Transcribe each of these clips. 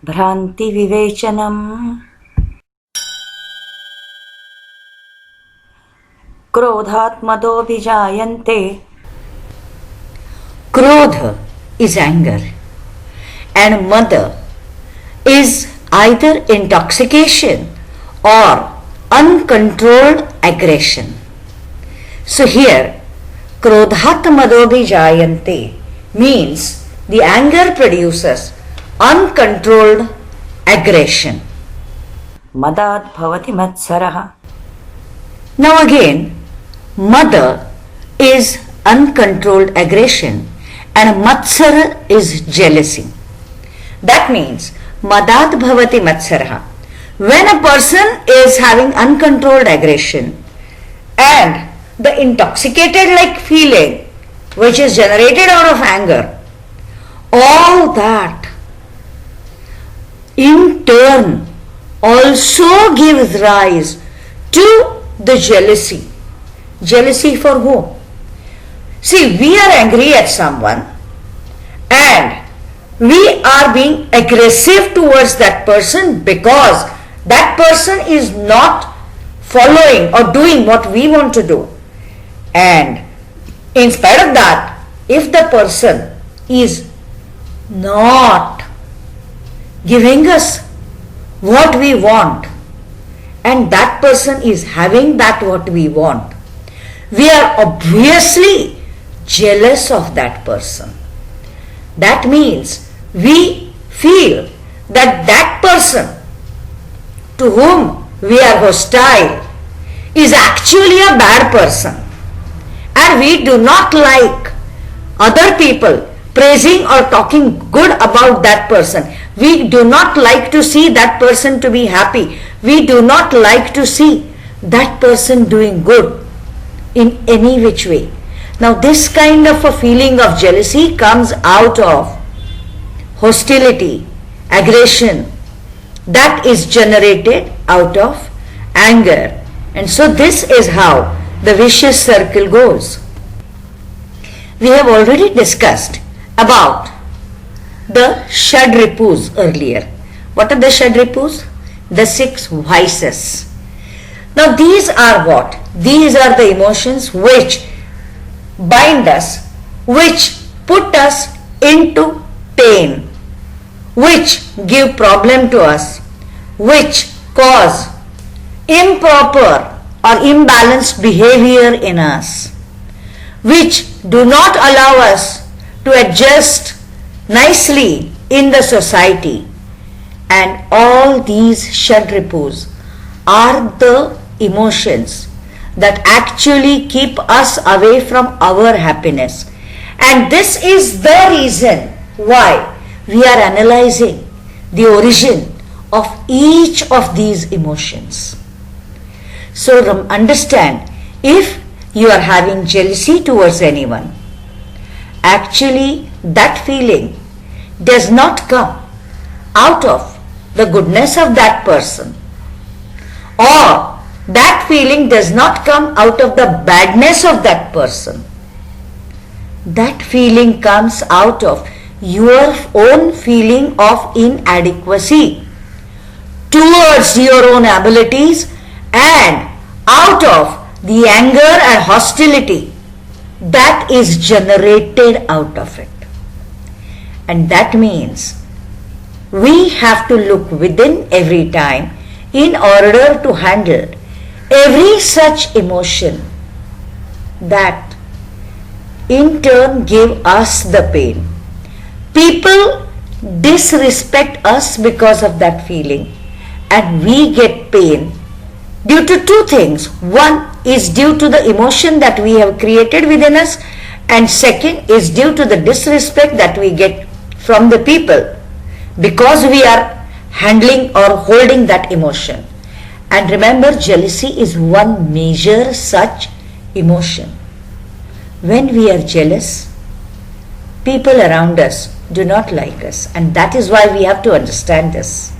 भ्रांति विवेचनम। क्रोधात् मदोऽभिजायन्ते। Krodha is anger and mada is either intoxication or uncontrolled aggression. So here Krodhat madobhijayante means the anger produces uncontrolled aggression. मदात् भवति मत्सरः। Now again, mada is uncontrolled aggression and matsara is jealousy. That means madat bhavati matsara. When a person is having uncontrolled aggression and the intoxicated like feeling which is generated out of anger, all that in turn also gives rise to the jealousy. Jealousy for whom? See, we are angry at someone and we are being aggressive towards that person because that person is not following or doing what we want to do. And in spite of that, if the person is not giving us what we want and that person is having that what we want, we are obviously jealous of that person. That means we feel that that person to whom we are hostile is actually a bad person, and we do not like other people praising or talking good about that person. We do not like to see that person to be happy. We do not like to see that person doing good in any which way. Now this kind of a feeling of jealousy comes out of hostility, aggression that is generated out of anger. And so this is how the vicious circle goes. We have already discussed about the Shadripus earlier. What are the Shadripus? The 6 vices. Now these are what? These are the emotions which bind us, which put us into pain, which give problem to us, which cause improper or imbalanced behavior in us, which do not allow us to adjust nicely in the society. And all these Shadripus are the emotions that actually keep us away from our happiness. And this is the reason why we are analyzing the origin of each of these emotions. So understand, if you are having jealousy towards anyone, actually that feeling does not come out of the goodness of that person, or that feeling does not come out of the badness of that person. That feeling comes out of your own feeling of inadequacy towards your own abilities and out of the anger and hostility that is generated out of it. And that means we have to look within every time in order to handle every such emotion that in turn give us the pain. People disrespect us because of that feeling, and we get pain due to 2 things. One is due to the emotion that we have created within us, and second is due to the disrespect that we get from the people because we are handling or holding that emotion. And remember, jealousy is one major such emotion. When we are jealous, people around us do not like us, and that is why we have to understand this.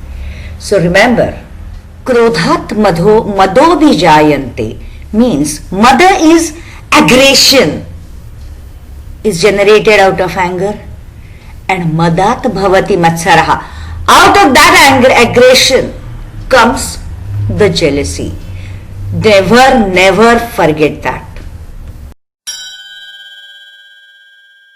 So remember, Krodhat madobhijayante means mada is aggression, is generated out of anger, and madat bhavati matsaraha. Out of that aggression comes the jealousy. Never forget that.